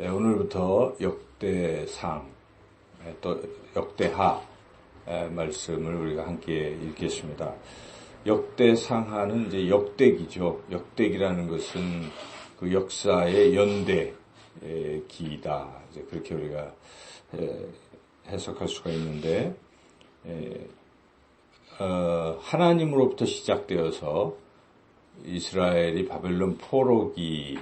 네, 오늘부터 역대상, 또 역대하 말씀을 우리가 함께 읽겠습니다. 역대상하는 이제 역대기죠. 역대기라는 것은 그 역사의 연대기이다. 이제 그렇게 우리가 해석할 수가 있는데, 하나님으로부터 시작되어서 이스라엘이 바벨론 포로기에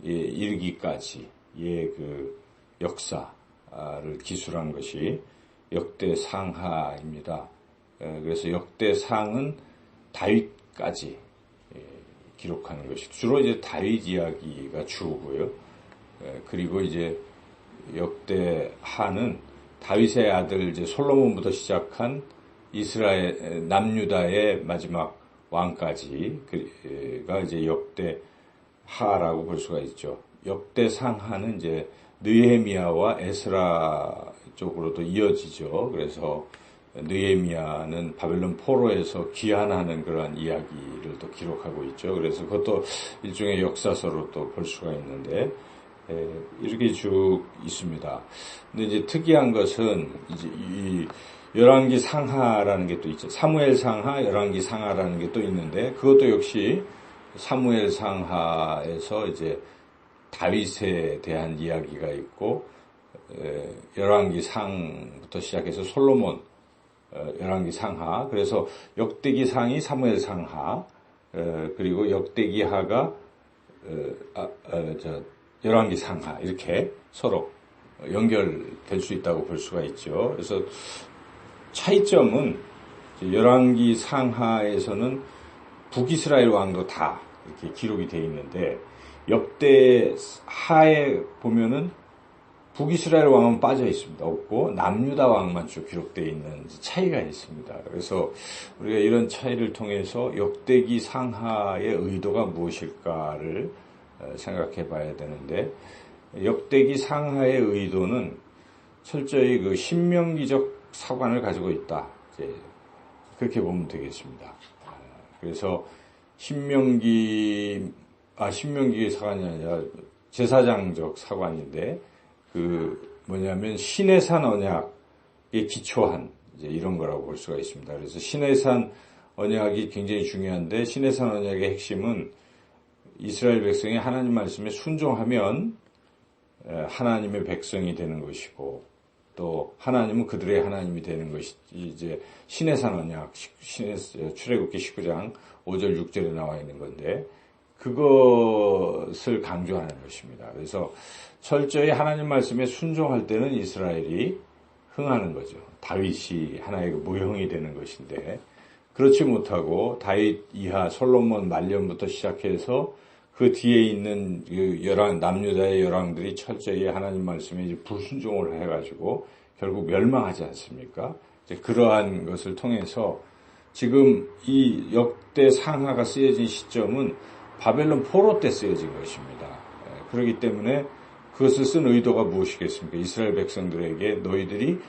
이르기까지의 그 역사를 기술한 것이 역대상하입니다. 그래서 역대상은 다윗까지 기록하는 것이 주로 이제 다윗 이야기가 주고요. 그리고 이제 역대하는 다윗의 아들 이제 솔로몬부터 시작한 이스라엘 남유다의 마지막 왕까지가 이제 역대하라고 볼 수가 있죠. 역대상하는 이제 느헤미야와 에스라 쪽으로도 이어지죠. 그래서 느헤미야는 바벨론 포로에서 귀환하는 그러한 이야기를 또 기록하고 있죠. 그래서 그것도 일종의 역사서로 또 볼 수가 있는데, 이렇게 쭉 있습니다. 근데 이제 특이한 것은 이제 이 열왕기 상하라는 게 또 있죠. 사무엘 상하, 열왕기 상하라는 게 또 있는데, 그것도 역시 사무엘 상하에서 이제 다윗에 대한 이야기가 있고, 열왕기 상부터 시작해서 솔로몬, 열왕기 상하, 그래서 역대기 상이 사무엘 상하, 그리고 역대기 하가 열왕기 상하, 이렇게 서로 연결될 수 있다고 볼 수가 있죠. 그래서 차이점은 열왕기 상하에서는 북이스라엘 왕도 다 이렇게 기록이 되어 있는데, 역대하에 보면은 북이스라엘 왕은 빠져 있습니다. 없고 남유다 왕만 쭉 기록되어 있는 차이가 있습니다. 그래서 우리가 이런 차이를 통해서 역대기 상하의 의도가 무엇일까를 생각해 봐야 되는데, 역대기 상하의 의도는 철저히 그 신명기적 사관을 가지고 있다. 이제 그렇게 보면 되겠습니다. 그래서 신명기 사관이 아니라 제사장적 사관인데, 시내산 언약에 기초한 이제 이런 거라고 볼 수가 있습니다. 그래서 시내산 언약이 굉장히 중요한데, 시내산 언약의 핵심은 이스라엘 백성이 하나님 말씀에 순종하면 하나님의 백성이 되는 것이고, 또 하나님은 그들의 하나님이 되는 것이 이제 시내산 언약, 출애굽기 19장 5절 6절에 나와 있는 건데, 그것을 강조하는 것입니다. 그래서 철저히 하나님 말씀에 순종할 때는 이스라엘이 흥하는 거죠. 다윗이 하나의 모형이 되는 것인데, 그렇지 못하고 다윗 이하 솔로몬 말년부터 시작해서 그 뒤에 있는 남유다의 열왕들이 철저히 하나님 말씀에 이제 불순종을 해가지고 결국 멸망하지 않습니까? 이제 그러한 것을 통해서 지금 이 역대 상하가 쓰여진 시점은 바벨론 포로 때 쓰여진 것입니다. 그렇기 때문에 그것을 쓴 의도가 무엇이겠습니까? 이스라엘 백성들에게 너희들이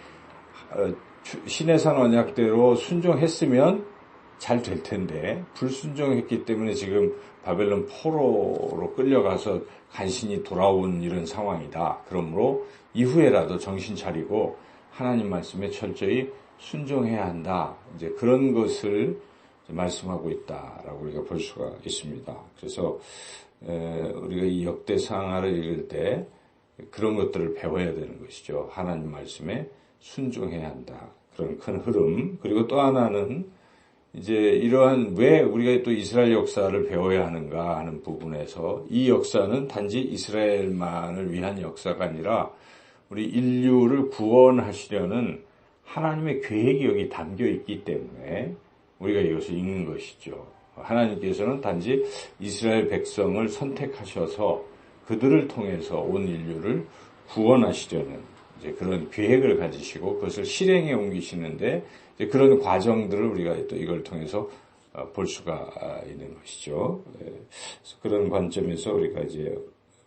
시내산 언약대로 순종했으면 잘 될 텐데, 불순종했기 때문에 지금 바벨론 포로로 끌려가서 간신히 돌아온 이런 상황이다. 그러므로 이후에라도 정신 차리고 하나님 말씀에 철저히 순종해야 한다. 이제 그런 것을 말씀하고 있다라고 우리가 볼 수가 있습니다. 그래서 우리가 이 역대상하를 읽을 때 그런 것들을 배워야 되는 것이죠. 하나님 말씀에 순종해야 한다. 그런 큰 흐름. 그리고 또 하나는 이제 이러한 왜 우리가 또 이스라엘 역사를 배워야 하는가 하는 부분에서, 이 역사는 단지 이스라엘만을 위한 역사가 아니라 우리 인류를 구원하시려는 하나님의 계획이 여기 담겨 있기 때문에 우리가 이것을 읽는 것이죠. 하나님께서는 단지 이스라엘 백성을 선택하셔서 그들을 통해서 온 인류를 구원하시려는 이제 그런 계획을 가지시고 그것을 실행에 옮기시는데, 이제 그런 과정들을 우리가 또 이걸 통해서 볼 수가 있는 것이죠. 그래서 그런 관점에서 우리가 이제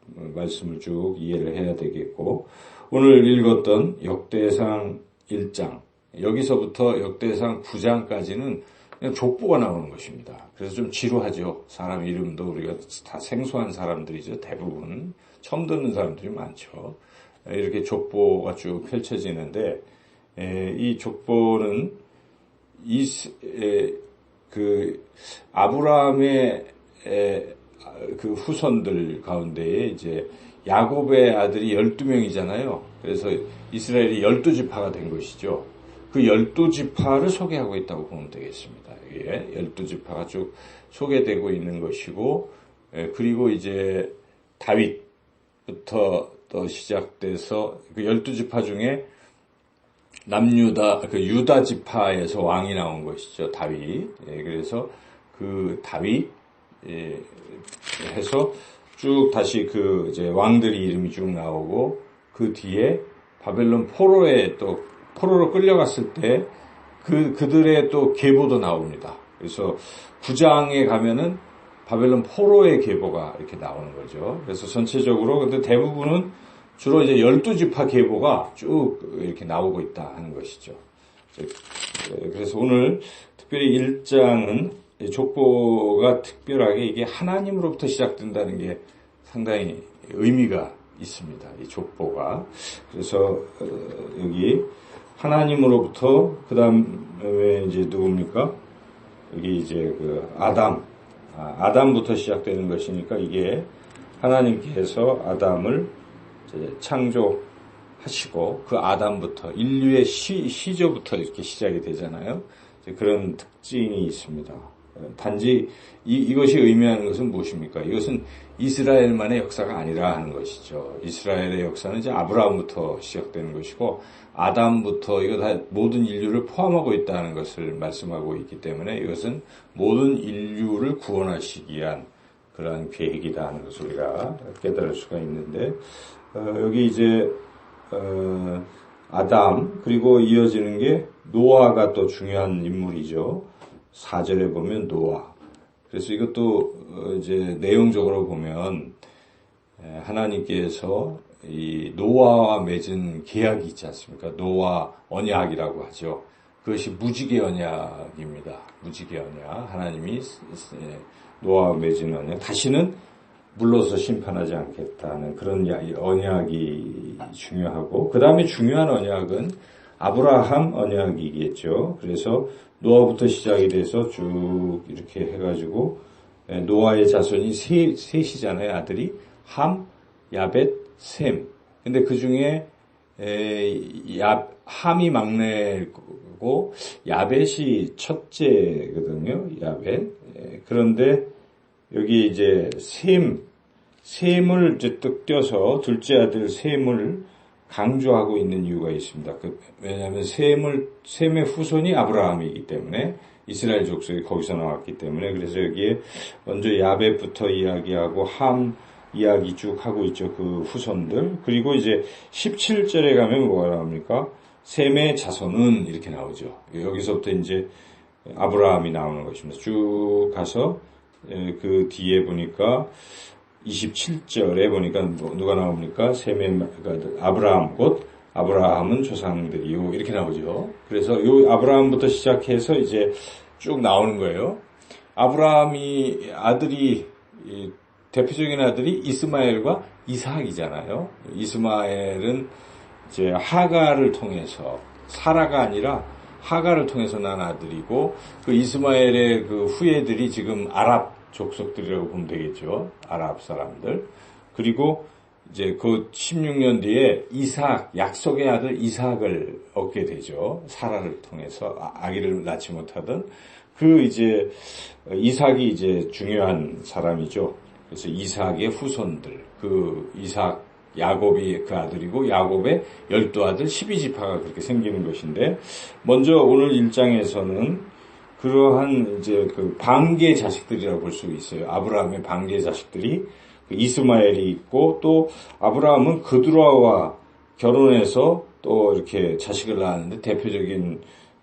말씀을 쭉 이해를 해야 되겠고, 오늘 읽었던 역대상 1장, 여기서부터 역대상 9장까지는 그냥 족보가 나오는 것입니다. 그래서 좀 지루하죠. 사람 이름도 우리가 다 생소한 사람들이죠. 대부분 처음 듣는 사람들이 많죠. 이렇게 족보가 쭉 펼쳐지는데 이 족보는 그 아브라함의 그 후손들 가운데에 이제 야곱의 아들이 12명이잖아요. 그래서 이스라엘이 12지파가 된 것이죠. 그 12지파를 소개하고 있다고 보면 되겠습니다. 이게 12지파가 쭉 소개되고 있는 것이고, 그리고 이제 다윗부터 또 시작돼서 그 12지파 중에 남유다, 그 유다 지파에서 왕이 나온 것이죠. 다윗. 그래서 그 다윗, 해서 쭉 다시 그 이제 왕들이 이름이 쭉 나오고, 그 뒤에 바벨론 포로로 끌려갔을 때 그들의 또 계보도 나옵니다. 그래서 9장에 가면은 바벨론 포로의 계보가 이렇게 나오는 거죠. 그래서 전체적으로 근데 대부분은 주로 이제 12지파 계보가 쭉 이렇게 나오고 있다 하는 것이죠. 그래서 오늘 특별히 1장은 족보가 특별하게 이게 하나님으로부터 시작된다는 게 상당히 의미가 있습니다. 이 족보가. 그래서 여기 하나님으로부터 그다음에 이제 누굽니까? 여기 이제 그 아담부터 시작되는 것이니까 이게 하나님께서 아담을 이제 창조하시고 그 아담부터 인류의 시조부터 이렇게 시작이 되잖아요. 그런 특징이 있습니다. 단지 이것이 의미하는 것은 무엇입니까? 이것은 이스라엘만의 역사가 아니라 하는 것이죠. 이스라엘의 역사는 이제 아브라함부터 시작되는 것이고 아담부터 이거 다 모든 인류를 포함하고 있다는 것을 말씀하고 있기 때문에 이것은 모든 인류를 구원하시기 위한 그러한 계획이다 하는 것을 우리가 깨달을 수가 있는데 여기 이제 아담 그리고 이어지는 게 노아가 또 중요한 인물이죠. 4절에 보면 노아. 그래서 이것도 이제 내용적으로 보면 하나님께서 이 노아와 맺은 계약이 있지 않습니까? 노아 언약이라고 하죠. 그것이 무지개 언약입니다. 무지개 언약. 하나님이 노아와 맺은 언약. 다시는 물러서 심판하지 않겠다는 그런 언약이 중요하고 그 다음에 중요한 언약은 아브라함 언약이겠죠. 그래서 노아부터 시작이 돼서 쭉 이렇게 해가지고 노아의 자손이 셋이잖아요. 아들이 함, 야벳, 셈. 근데 그 중에 함이 막내고 야벳이 첫째거든요. 야벳. 그런데 여기 이제 셈을 이제 뚝 떼서 둘째 아들 셈을 강조하고 있는 이유가 있습니다. 왜냐하면 셈의 후손이 아브라함이기 때문에 이스라엘 족속이 거기서 나왔기 때문에 그래서 여기에 먼저 야벳부터 이야기하고 함 이야기 쭉 하고 있죠. 그 후손들. 그리고 이제 17절에 가면 뭐가 나옵니까? 셈의 자손은 이렇게 나오죠. 여기서부터 이제 아브라함이 나오는 것입니다. 쭉 가서 그 뒤에 보니까 27절에 보니까 누가 나옵니까? 셈의 아브라함 곧 아브라함은 조상들이요 이렇게 나오죠. 그래서 이 아브라함부터 시작해서 이제 쭉 나오는 거예요. 아브라함이 아들이 대표적인 아들이 이스마엘과 이삭이잖아요. 이스마엘은 이제 하가를 통해서 사라가 아니라 하가를 통해서 난 아들이고 그 이스마엘의 그 후예들이 지금 아랍 족속들이라고 보면 되겠죠. 아랍 사람들. 그리고 이제 그 16년 뒤에 이삭, 약속의 아들 이삭을 얻게 되죠. 사라를 통해서 아기를 낳지 못하던 그 이제 이삭이 이제 중요한 사람이죠. 그래서 이삭의 후손들, 그 이삭, 야곱이 그 아들이고 야곱의 12아들 12지파가 그렇게 생기는 것인데 먼저 오늘 1장에서는 그러한 이제 그 방계 자식들이라고 볼 수 있어요. 아브라함의 방계 자식들이 그 이스마엘이 있고 또 아브라함은 그드라와 결혼해서 또 이렇게 자식을 낳았는데 대표적인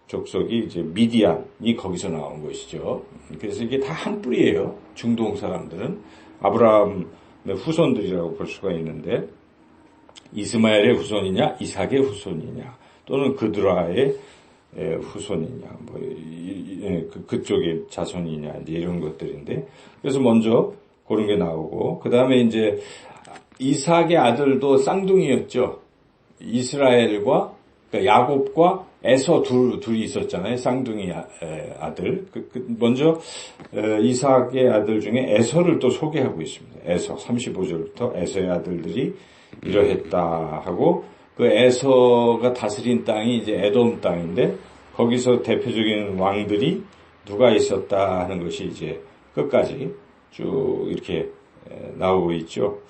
족속이 이제 미디안이 거기서 나온 것이죠. 그래서 이게 다 한 뿌리예요. 중동 사람들은 아브라함의 후손들이라고 볼 수가 있는데 이스마엘의 후손이냐 이삭의 후손이냐 또는 그드라의 후손이냐, 그쪽의 자손이냐, 이제 이런 것들인데. 그래서 먼저 그런 게 나오고, 그 다음에 이제 이삭의 아들도 쌍둥이였죠. 이스라엘과, 그러니까 야곱과 에서 둘이 있었잖아요. 쌍둥이 아들. 먼저 이삭의 아들 중에 에서를 또 소개하고 있습니다. 에서 35절부터 에서의 아들들이 이러했다 하고, 그 에서가 다스린 땅이 이제 에돔 땅인데, 거기서 대표적인 왕들이 누가 있었다 하는 것이 이제 끝까지 쭉 이렇게 나오고 있죠.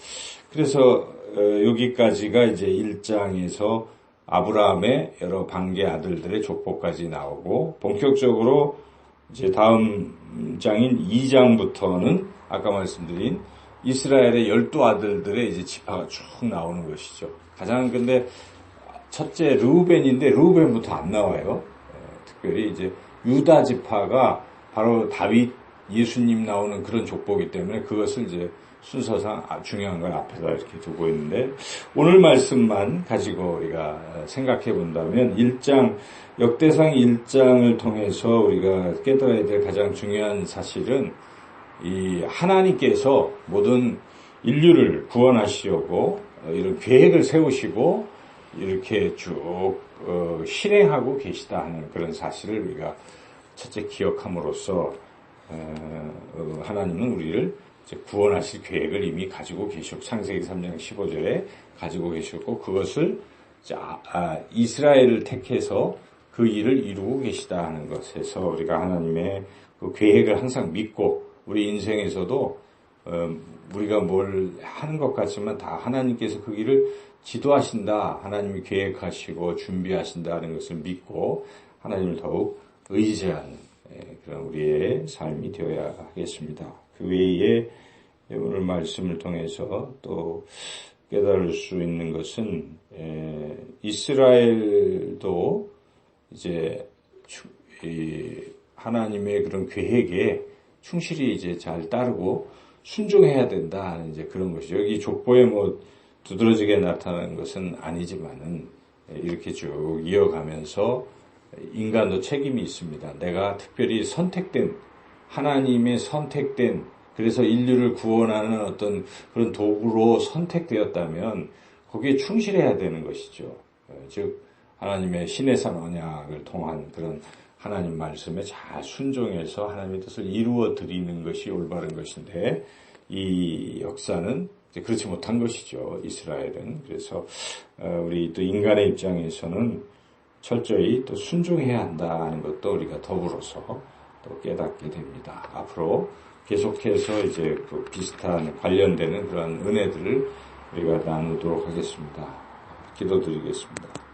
그래서 여기까지가 이제 1장에서 아브라함의 여러 방계 아들들의 족보까지 나오고, 본격적으로 이제 다음 장인 2장부터는 아까 말씀드린 이스라엘의 12아들들의 이제 지파가 쭉 나오는 것이죠. 가장 근데 첫째 르우벤인데 르우벤부터 안 나와요. 특별히 이제 유다 지파가 바로 다윗, 예수님 나오는 그런 족보이기 때문에 그것을 이제 순서상 중요한 걸 앞에다 이렇게 두고 있는데, 오늘 말씀만 가지고 우리가 생각해 본다면 1장, 역대상 1장을 통해서 우리가 깨달아야 될 가장 중요한 사실은 이 하나님께서 모든 인류를 구원하시려고 이런 계획을 세우시고 이렇게 쭉 실행하고 계시다 하는 그런 사실을 우리가 첫째 기억함으로써 하나님은 우리를 구원하실 계획을 이미 가지고 계셨고, 창세기 3장 15절에 가지고 계셨고, 그것을 이스라엘을 택해서 그 일을 이루고 계시다 하는 것에서 우리가 하나님의 그 계획을 항상 믿고, 우리 인생에서도 우리가 뭘 하는 것 같지만 다 하나님께서 그 일을 지도하신다, 하나님이 계획하시고 준비하신다는 것을 믿고 하나님을 더욱 의지하는 그런 우리의 삶이 되어야 하겠습니다. 그 외에 오늘 말씀을 통해서 또 깨달을 수 있는 것은 이스라엘도 이제 하나님의 그런 계획에 충실히 이제 잘 따르고 순종해야 된다 하는 이제 그런 것이죠. 여기 족보에 뭐 두드러지게 나타나는 것은 아니지만은 이렇게 쭉 이어가면서 인간도 책임이 있습니다. 내가 특별히 선택된, 하나님의 선택된, 그래서 인류를 구원하는 어떤 그런 도구로 선택되었다면 거기에 충실해야 되는 것이죠. 즉 하나님의 시내산 언약을 통한 그런 하나님 말씀에 잘 순종해서 하나님의 뜻을 이루어 드리는 것이 올바른 것인데, 이 역사는 그렇지 못한 것이죠. 이스라엘은. 그래서 우리 또 인간의 입장에서는 철저히 또 순종해야 한다는 것도 우리가 더불어서 또 깨닫게 됩니다. 앞으로 계속해서 이제 그 비슷한 관련되는 그런 은혜들을 우리가 나누도록 하겠습니다. 기도드리겠습니다.